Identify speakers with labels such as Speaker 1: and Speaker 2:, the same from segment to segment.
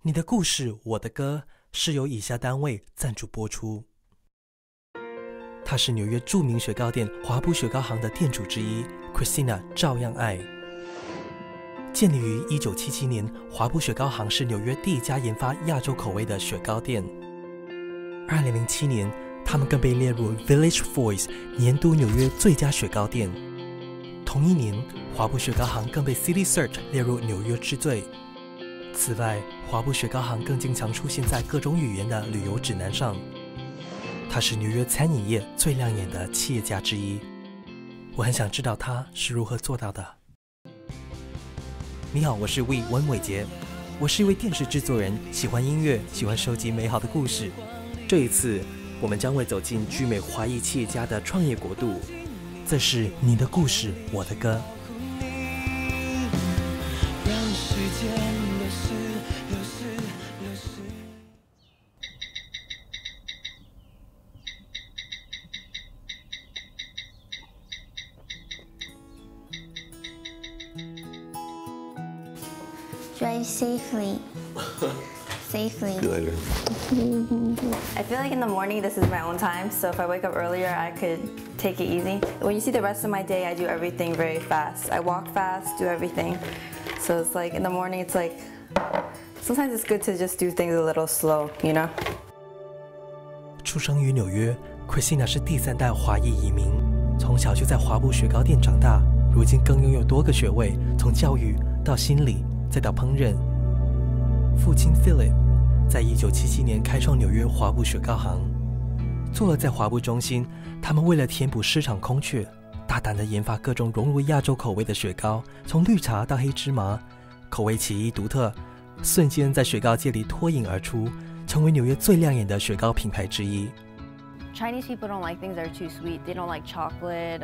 Speaker 1: 你的故事我的歌是由以下单位赞助播出。他是纽约著名雪糕店华埠雪糕行的店主之一 Christina 照样爱。建立于1977年，华埠雪糕行是纽约第一家研发亚洲口味的雪糕店。2007年，他们更被列入 Village Voice 年度纽约最佳雪糕店。同一年，华埠雪糕行更被 City Search 列入纽约之最。此外，华埠雪糕行更经常出现在各种语言的旅游指南上。他是纽约餐饮业最亮眼的企业家之一。我很想知道他是如何做到的。你好，我是 Wee 温伟杰，我是一位电视制作人，喜欢音乐，喜欢收集美好的故事。这一次，我们将会走进居美华裔企业家的创业国度。这是你的故事，我的歌。
Speaker 2: Drive safely. Safely.
Speaker 3: See you later.
Speaker 4: I feel like in the morning this is my own time, so if I wake up earlier I could take it easy. When you see the rest of my day, I do everything very fast. I walk fast, do everything. So it's like in the morning it's like sometimes it's good to just do things a little slow, you know?
Speaker 1: 出生于纽约 Christina 是第3代华裔移民，从小就在华埠雪糕店长大，如今更拥有多个学位，从教育到心理再到烹饪。父亲 Philip 在1977年开创纽约华埠雪糕行。坐落在华埠中心，他们为了填补市场空缺，大胆地研发各种融入亚洲口味的雪糕，从绿茶到黑芝麻，口味奇异独特，瞬间在雪糕界里脱颖而出，成为纽约最亮眼的雪糕品牌之一。
Speaker 4: Chinese people don't like things that are too sweet. They don't like chocolate.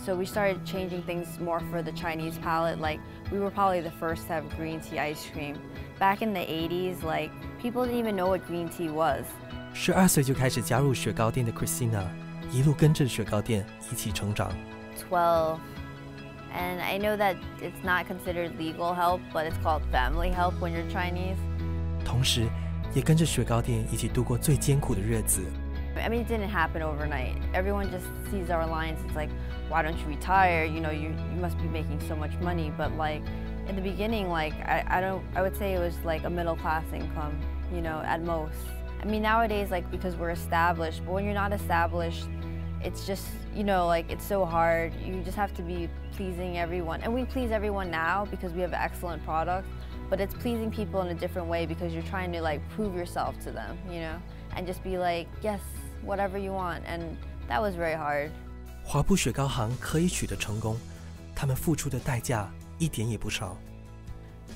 Speaker 4: So we started changing things more for the Chinese palate. Like we were probably the first to have green tea ice cream. Back in the 80s, like people didn't even know what green tea was.
Speaker 1: 12岁就开始加入雪糕店的 Christina， 一路跟着雪糕店一起成长。
Speaker 4: 12, and I know that it's not considered legal help, but it's called family help when you're Chinese.
Speaker 1: 同时，也跟着雪糕店一起度过最艰苦的日子。
Speaker 4: I mean, it didn't happen overnight. Everyone just sees our lines. It's like, why don't you retire? You know, you must be making so much money. But like, in the beginning, like, I would say it was like a middle class income, you know, at most. I mean, nowadays, like, because we're established, but when you're not established, it's just, you know, like, it's so hard. You just have to be pleasing everyone. And we please everyone now because we have excellent products, but it's pleasing people in a different way because you're trying to, like, prove yourself to them, you know, and just be like, yes, whatever you want, and that was very hard.
Speaker 1: 华埠雪糕行可以取得成功，他们付出的代价一点也不少。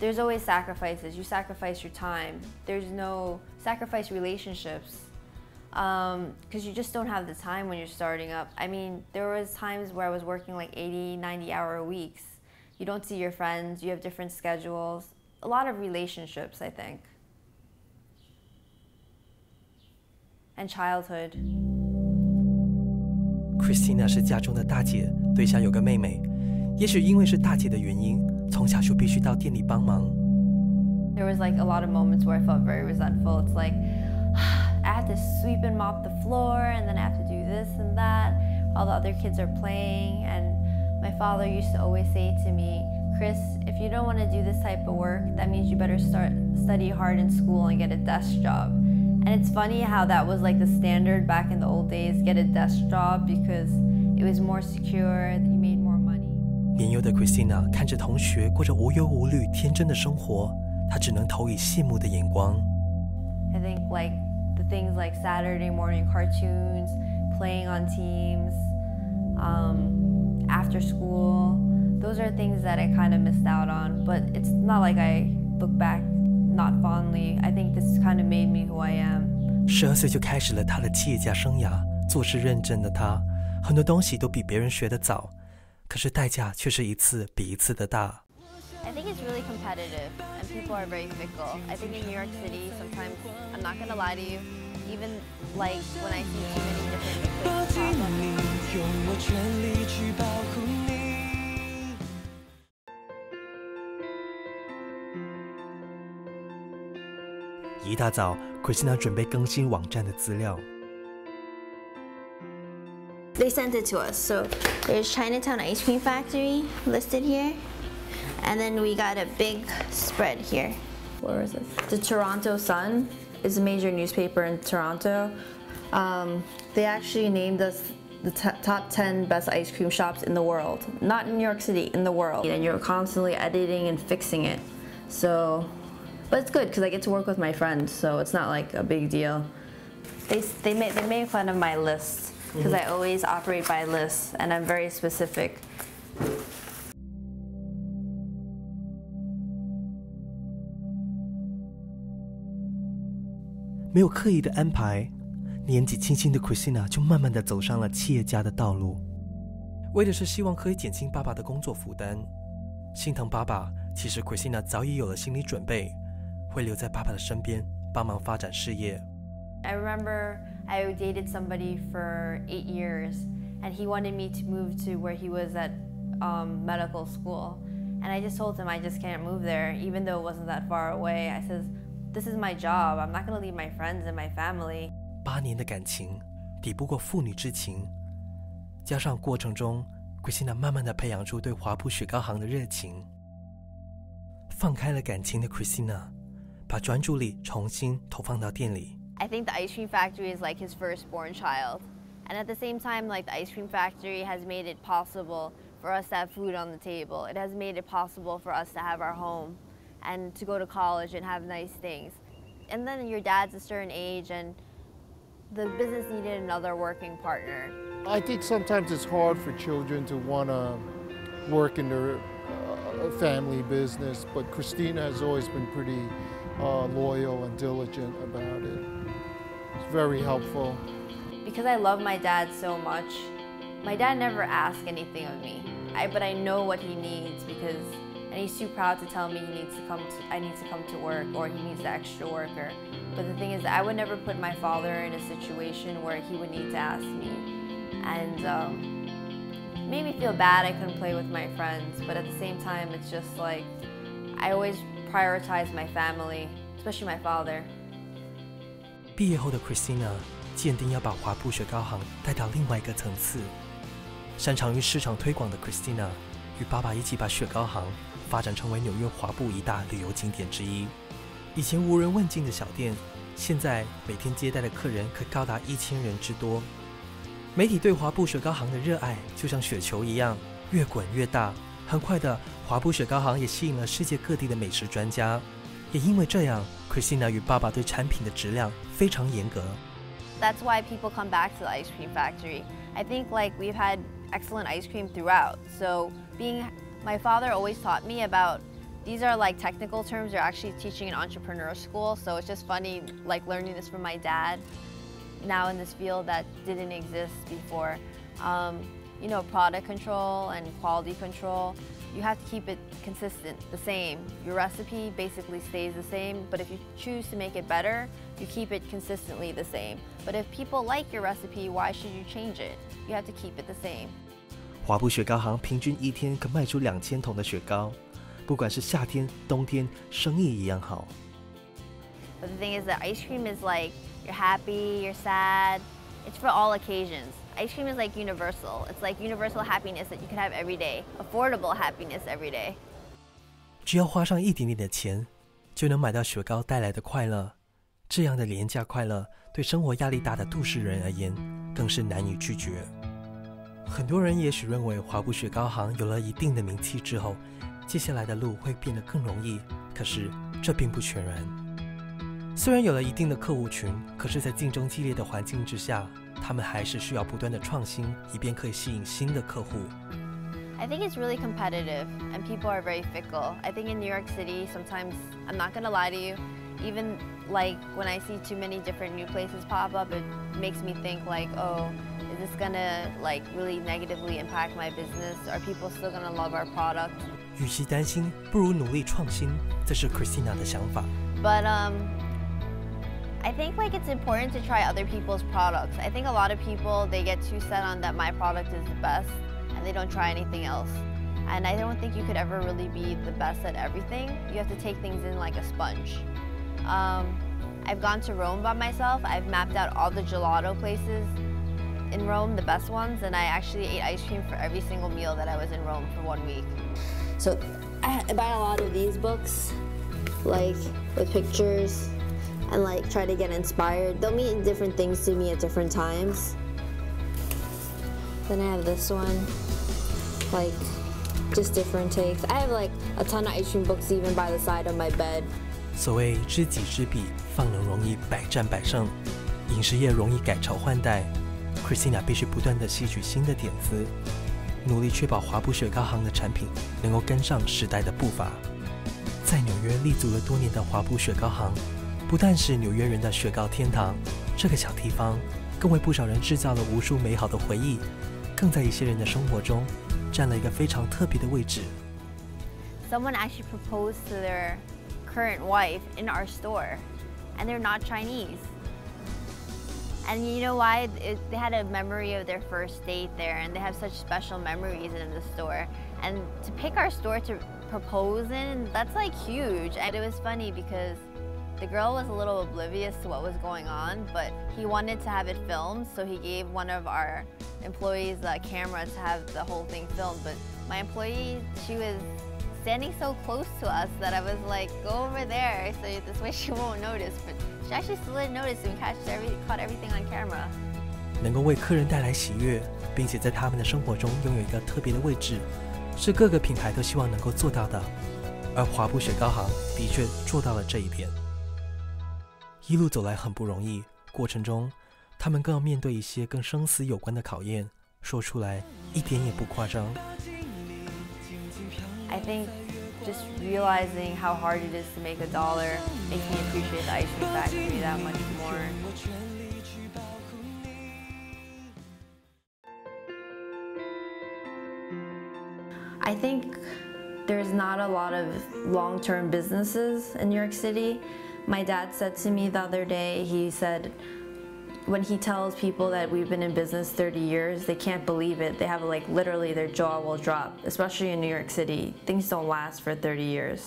Speaker 4: There's always sacrifices. You sacrifice your time. There's no sacrifice relationships, because you just don't have the time when you're starting up. I mean, there was times where I was working like 80, 90-hour weeks. You don't see your friends. You have different schedules. A lot of relationships, I think. And childhood.
Speaker 1: Christina 是家中的大姐，对下有个妹妹。也许因为是大姐的原因，从小就必须到店里帮忙。
Speaker 4: There was like a lot of moments where I felt very resentful. It's like I have to sweep and mop the floor, and then I have to do this and that. All the other kids are playing, and my father used to always say to me, Chris, if you don't want to do this type of work, that means you better study hard in school and get a desk job. And it's funny how that was like the standard back in the old days, get a desk job because it was more secure, you made more money.
Speaker 1: 年幼的 Christina 看着同学过着无忧无虑、天真的生活，她只能投以羡慕的眼光。
Speaker 4: I think like the things like Saturday morning cartoons, playing on teams, after school, those are things that I kind of missed out on. But it's not like I look back not fondly. I think this kind of made me who I am.
Speaker 1: 12岁就开始了她的企业家生涯，做事认真的她，很多东西都比别人学得早，可是代价却是一次比一次的大。
Speaker 4: I think it's really competitive, and people are very fickle. I think in New York City, sometimes, I'm not gonna lie to you, even like when I see too many different places pop up. 用我全力去保护你。
Speaker 1: 一大早 Christina 准备更新网站的资料。
Speaker 2: They sent it to us. So there's Chinatown Ice Cream Factory listed here. And then we got a big spread here.
Speaker 4: Where is it? The Toronto Sun is a major newspaper in Toronto. They actually named us the top 10 best ice cream shops in the world. Not in New York City, in the world. And you're constantly editing and fixing it. So, but it's good because I get to work with my friends, so it's not like a big deal. They made fun of my lists because I always operate by lists and I'm very specific.
Speaker 1: 没有刻意的安排，年纪轻轻的 Christina 就慢慢地走上了企业家的道路，为的是希望可以减轻爸爸的工作负担。心疼爸爸，其实 Christina 早已有了心理准备，会留在爸爸的身边，帮忙发展事业。
Speaker 4: I remember I dated somebody for 8 years, and he wanted me to move to where he was at medical school. And I just told him I just can't move there, even though it wasn't that far away. I said, this is my job. I'm not going to leave my friends and my family.
Speaker 1: 8年的感情抵不过父女之情，加上过程中 Christina 慢慢地培养出对华埠雪糕行的热情。放开了感情的 Christina 把专注力重新投放到店里。
Speaker 4: I think the ice cream factory is like his firstborn child. And at the same time, like the ice cream factory has made it possible for us to have food on the table. It has made it possible for us to have our home and to go to college and have nice things. And then your dad's a certain age and the business needed another working partner.
Speaker 3: I think sometimes it's hard for children to want to work in their family business, but Christina has always been pretty loyal and diligent about it. It's very helpful.
Speaker 4: Because I love my dad so much, my dad never asked anything of me. But I know what he needs and he's too proud to tell me I need to come to work or he needs the extra worker. But the thing is that I would never put my father in a situation where he would need to ask me. And it made me feel bad I couldn't play with my friends, but at the same time it's just like I always prioritize my family, especially my father.
Speaker 1: 毕业后的 Christina 坚定要把华埠雪糕行带到另外一个层次。擅长于市场推广的 Christina 与爸爸一起把雪糕行发展成为纽约华埠一大旅游景点之一。以前无人问津的小店，现在每天接待的客人可高达1000人之多。媒体对华埠雪糕行的热爱就像雪球一样，越滚越大。很快的，华埠雪糕行也吸引了世界各地的美食专家。也因为这样 ，Christina 与爸爸对产品的质量非常严格。
Speaker 4: That's why people come back to the ice cream factory. I think like we've had excellent ice cream throughout. So my father always taught me about these are like technical terms you're actually teaching in entrepreneur school. So it's just funny like learning this from my dad now in this field that didn't exist before. You know, product control and quality control. You have to keep it consistent, the same. Your recipe basically stays the same, but if you choose to make it better, you keep it consistently the same. But if people like your recipe, why should you change it? You have to keep it the same.
Speaker 1: 华埠雪糕行平均一天可卖出2000桶的雪糕，不管是夏天、冬天，生意一样好。
Speaker 4: But the thing is that ice cream is like you're happy, you're sad. It's for all occasions. Ice cream is like universal. It's like universal happiness that you can have every day. Affordable happiness every day.
Speaker 1: 只要花上一点点的钱，就能买到雪糕带来的快乐。这样的廉价快乐，对生活压力大的都市人而言，更是难以拒绝。很多人也许认为华埠雪糕行有了一定的名气之后，接下来的路会变得更容易，可是这并不全然。虽然有了一定的客户群，可是在竞争激烈的环境之下，他们还是需要不断的创新，以便可以吸引新的客户。
Speaker 4: I think it's really competitive and people are very fickle. I think in New York City, sometimes, I'm not gonna lie to you, even like when I see too many different new places pop up, it makes me think like, oh, is this gonna like really negatively impact my business? Are people still gonna love our product?
Speaker 1: 与其担心，不如努力创新，这是 Christina 的想法。
Speaker 4: But I think like it's important to try other people's products. I think a lot of people, they get too set on that my product is the best and they don't try anything else. And I don't think you could ever really be the best at everything. You have to take things in like a sponge. I've gone to Rome by myself. I've mapped out all the gelato places in Rome, the best ones, and I actually ate ice cream for every single meal that I was in Rome for 1 week.
Speaker 2: So I buy a lot of these books, like with pictures, and like try to get inspired. They'll mean different things to me at different times. Then I have this one, like just different takes. I have like a ton of ice cream books even by the side of my bed.
Speaker 1: 所谓知己知彼，方能容易百战百胜。饮食业容易改朝换代 ，Christina 必须不断地吸取新的点子，努力确保华埠雪糕行的产品能够跟上时代的步伐。在纽约立足了多年的华埠雪糕行，不但是纽约人的雪糕天堂，这个小地方更为不少人制造了无数美好的回忆，更在一些人的生活中占了一个非常特别的位置。
Speaker 4: Someone actually proposed to their current wife in our store, and they're not Chinese. And you know why? They had a memory of their first date there, and they have such special memories in the store. And to pick our store to propose in, that's like huge. And it was funny because the girl was a little oblivious to what was going on, but he wanted to have it filmed, so he gave one of our employees a camera to have the whole thing filmed. But my employee, she was standing so close to us that I was like, go over there, so this way she won't notice. But she actually still didn't notice, and we caught everything on camera.
Speaker 1: 能够为客人带来喜悦，并且在他们的生活中拥有一个特别的位置，是各个品牌都希望能够做到的。而华埠雪糕行的确做到了这一点。一路走来很不容易，过程中他们更要面对一些跟生死有关的考验，说出来一点也不夸张。
Speaker 4: I think just realizing how hard it is to make $1 makes me appreciate the ice cream factory that much more. I think there's not a lot of long-term businesses in New York City. My dad said to me the other day, he said, when he tells people that we've been in business 30 years, they can't believe it. They have like literally their jaw will drop, especially in New York City. Things don't last for 30 years.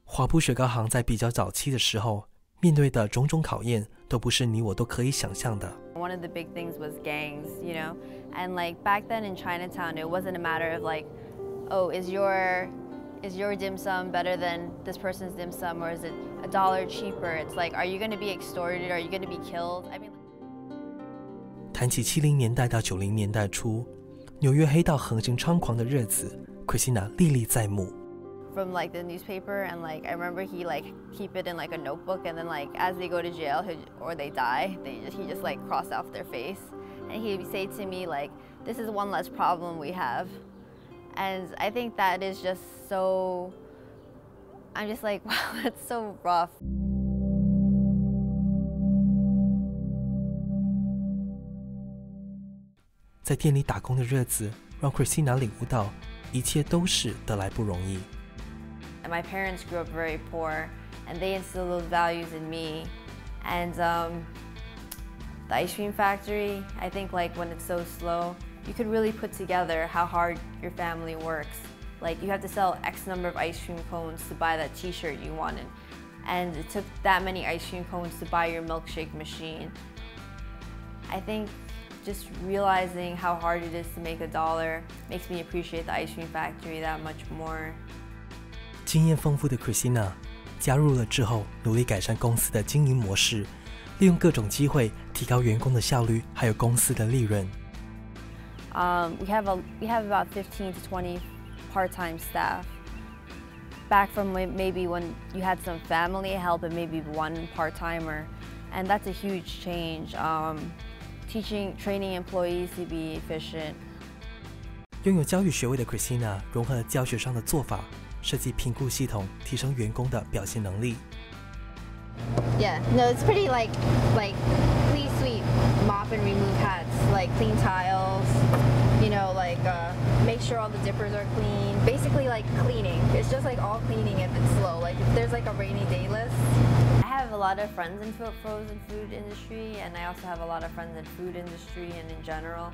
Speaker 1: 华埠雪糕行在比较早期的时候，面对的种种考验，都不是你我都可以想象的。
Speaker 4: One of the big things was gangs, you know, and like back then in Chinatown, it wasn't a matter of like, oh, is your dim sum better than this person's dim sum, or is it $1 cheaper? It's like, are you going to be extorted? Are you going to be killed? I mean.
Speaker 1: 谈起70年代到90年代初，纽约黑道横行猖狂的日子 ，Christina 历历在目。
Speaker 4: From like the newspaper, and like I remember he like keep it in like a notebook, and then like as they go to jail or they die, he just like cross off their face, and he'd say to me like, "This is one less problem we have," and I think that is just so. I'm just like, wow, that's so rough.
Speaker 1: 在店里打工的日子，让 Christina 领悟到，一切都是得来不容易。
Speaker 4: My parents grew up very poor, and they instilled those values in me. And the ice cream factory, I think like when it's so slow, you could really put together how hard your family works. Like you have to sell X number of ice cream cones to buy that t-shirt you wanted. And it took that many ice cream cones to buy your milkshake machine. I think just realizing how hard it is to make $1 makes me appreciate the ice cream factory that much more.
Speaker 1: 经验丰富的 Christina 加入了之后，努力改善公司的经营模式，利用各种机会提高员工的效率，还有公司的利润。
Speaker 4: We have about 15 to 20 part-time staff. Back from maybe when you had some family help and maybe one part-timer, and that's a huge change. Training employees to be efficient.
Speaker 1: 拥有教育学位的 Christina 融合了教学上的做法，设计评估系统，提升员工的表现能力。
Speaker 2: Yeah, no, it's pretty like clean sweep, mop and remove hats, like clean tiles, you know, like make sure all the dippers are clean. Basically like cleaning. It's just like all cleaning if it's slow. Like if there's like a rainy day list.
Speaker 4: I have a lot of friends in the frozen food industry, and I also have a lot of friends in food industry and in general.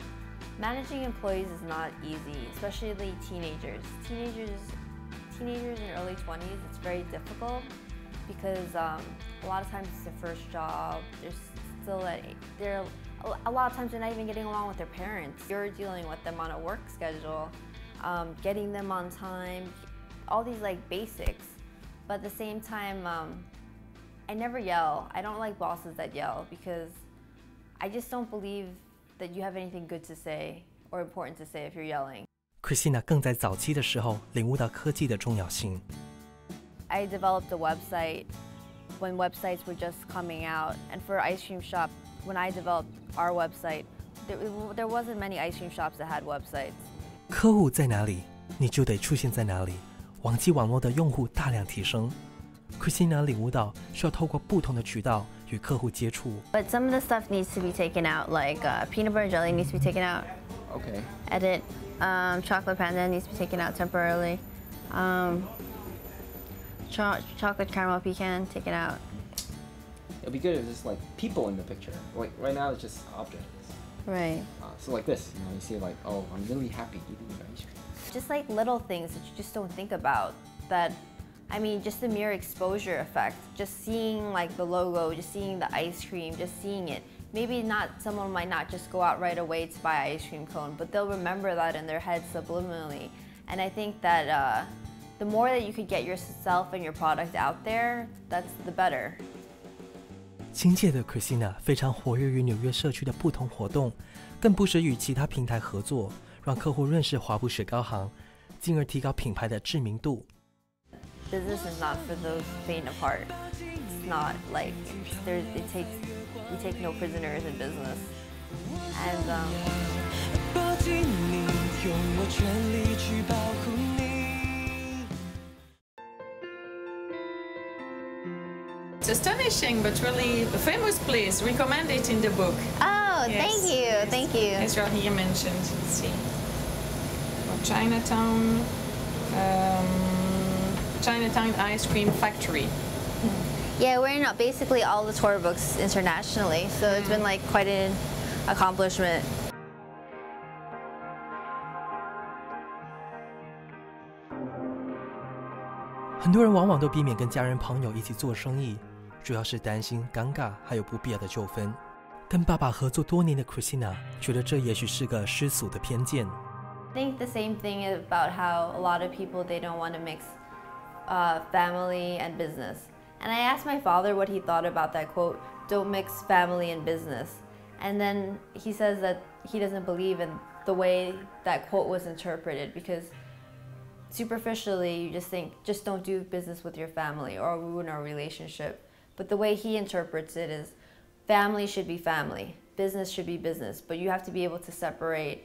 Speaker 4: Managing employees is not easy, especially teenagers. Teenagers in early 20s, it's very difficult. because a lot of times it's their first job. A lot of times they're not even getting along with their parents. You're dealing with them on a work schedule, getting them on time, all these like basics. But at the same time, I never yell. I don't like bosses that yell because I just don't believe that you have anything good to say or important to say if you're yelling.
Speaker 1: Christina 更在早期的时候领悟到科技的重要性。
Speaker 4: I developed a website when websites were just coming out, and for ice cream shop, when I developed our website, there wasn't many ice cream shops that had websites.
Speaker 1: 客户在哪里，你就得出现在哪里。网际网络的用户大量提升 ，Christina 领悟到需要透过不同的渠道与客户接触。
Speaker 4: But some of the stuff needs to be taken out, like peanut butter jelly needs to be taken out.
Speaker 5: Okay.
Speaker 4: Edit. Chocolate panda needs to be taken out temporarily. Chocolate caramel pecan, take it out.
Speaker 5: It'd be good if there's like people in the picture. Like right now it's just objects.
Speaker 4: Right.
Speaker 5: So like this, you see like, oh, I'm really happy eating your ice cream.
Speaker 4: Just like little things that you just don't think about. That, I mean, just the mere exposure effect. Just seeing like the logo, just seeing the ice cream, just seeing it. Maybe someone might not just go out right away to buy an ice cream cone, but they'll remember that in their head subliminally. And I think that the more that you could get yourself and your product out there, that's the better.
Speaker 1: 新届的 Christina 非常活跃于纽约社区的不同活动，更不时与其他平台合作，让客户认识华埠雪糕行，进而提高品牌的知名度。
Speaker 4: Business is not for those faint of heart. It's not like we take no prisoners in business. And
Speaker 6: 抱紧你，用我全力去保护你。
Speaker 7: It's astonishing, but really a famous place. Recommend it in the book.
Speaker 4: oh,
Speaker 7: Yes.
Speaker 4: thank you.
Speaker 7: As you're here mentioned. Let's see. Chinatown. Chinatown Ice Cream Factory.
Speaker 4: Yeah, we're in basically all the tour books internationally, so it's been like quite an accomplishment.
Speaker 1: 很多人往往都避免跟家人朋友一起做生意，主要是担心尴尬还有不必要的纠纷。跟爸爸合作多年的 Christina 觉得这也许是个世俗的偏见。
Speaker 4: I think the same thing about how a lot of people, they don't want to mix family and business. And I asked my father what he thought about that quote, "Don't mix family and business." And then he says that he doesn't believe in the way that quote was interpreted, because superficially you just think, just don't do business with your family or ruin our relationship. But the way he interprets it is, family should be family, business should be business, but you have to be able to separate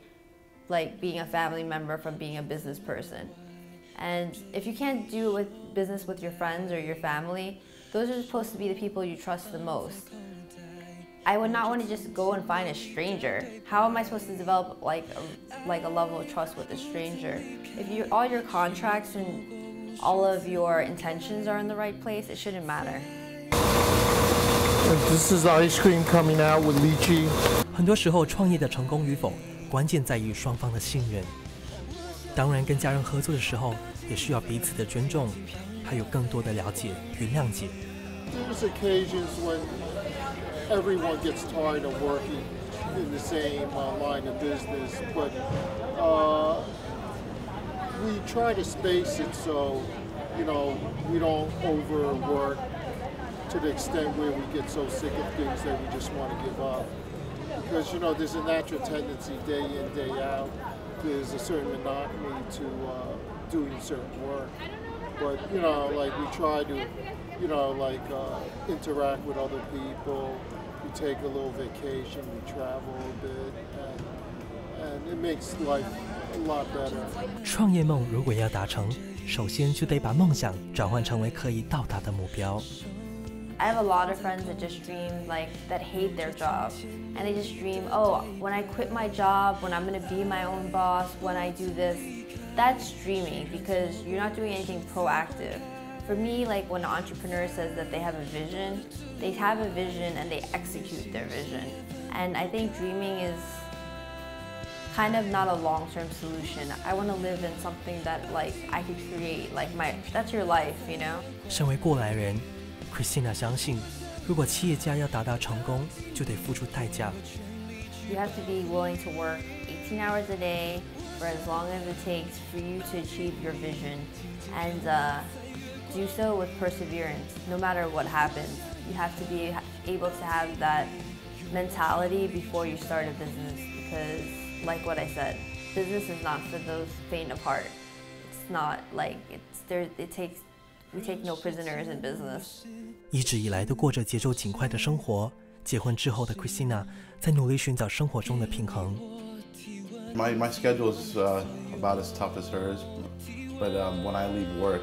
Speaker 4: like being a family member from being a business person. And if you can't do business with your friends or your family, those are supposed to be the people you trust the most. I would not want to just go and find a stranger. How am I supposed to develop like a level of trust with a stranger? If all your contracts and all of your intentions are in the right place, it shouldn't matter.
Speaker 3: And this is ice cream coming out with lychee.
Speaker 1: 很多时候，创业的成功与否，关键在于双方的信任。当然，跟家人合作的时候，也需要彼此的尊重，还有更多的了解与谅解。
Speaker 3: There's occasions when everyone gets tired of working in the same line of business, but we try to space it so, we don't overwork to the extent where we get so sick of things that we just want to give up. Because, there's a natural tendency day in, day out. There's a certain monotony to doing certain work. But, we try to, interact with other people. We take a little vacation, we travel a bit, and it makes life a lot better.
Speaker 1: 创业梦如果要达成，首先就得把梦想转换成为可以到达的目标。
Speaker 4: I have a lot of friends that just dream that hate their job, and they just dream, oh, when I quit my job, when I'm gonna be my own boss, when I do this. That's dreaming, because you're not doing anything proactive. For me, when an entrepreneur says that they have a vision, they have a vision and they execute their vision. And I think dreaming is kind of not a long-term solution. I want to live in something that I could create, that's your life,
Speaker 1: 身为过来人 Christina 相信，如果企业家要达到成功，就得付出代价。
Speaker 4: You have to be willing to work 18 hours a day for as long as it takes for you to achieve your vision, and do so with perseverance, no matter what happens. You have to be able to have that mentality before you start a business, because, like what I said, business is not for those faint of heart. It's not like we take no prisoners in business.
Speaker 1: 一直以来都过着节奏紧快的生活，结婚之后的 Christina 在努力寻找生活中的平衡。
Speaker 8: My schedule is about as tough as hers, but when I leave work,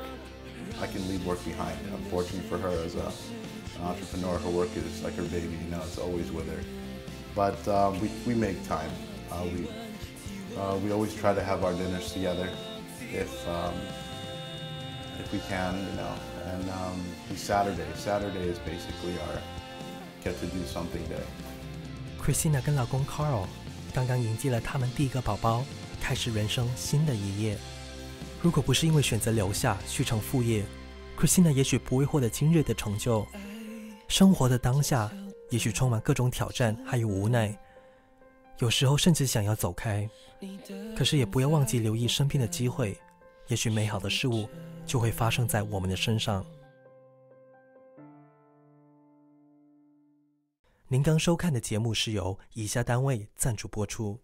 Speaker 8: I can leave work behind. Unfortunately for her, as an entrepreneur, her work is like her baby. You know, it's always with her. But we make time. We always try to have our dinners together, if we can, you know. And Saturday is basically our get to do something day.
Speaker 1: Christina 跟老公 Carl 刚刚迎接了他们第一个宝宝，开始人生新的一页。如果不是因为选择留下续成副业， Christina 也许不会获得今日的成就。生活的当下也许充满各种挑战还有无奈，有时候甚至想要走开，可是也不要忘记留意身边的机会，也许美好的事物就会发生在我们的身上。您刚收看的节目是由以下单位赞助播出。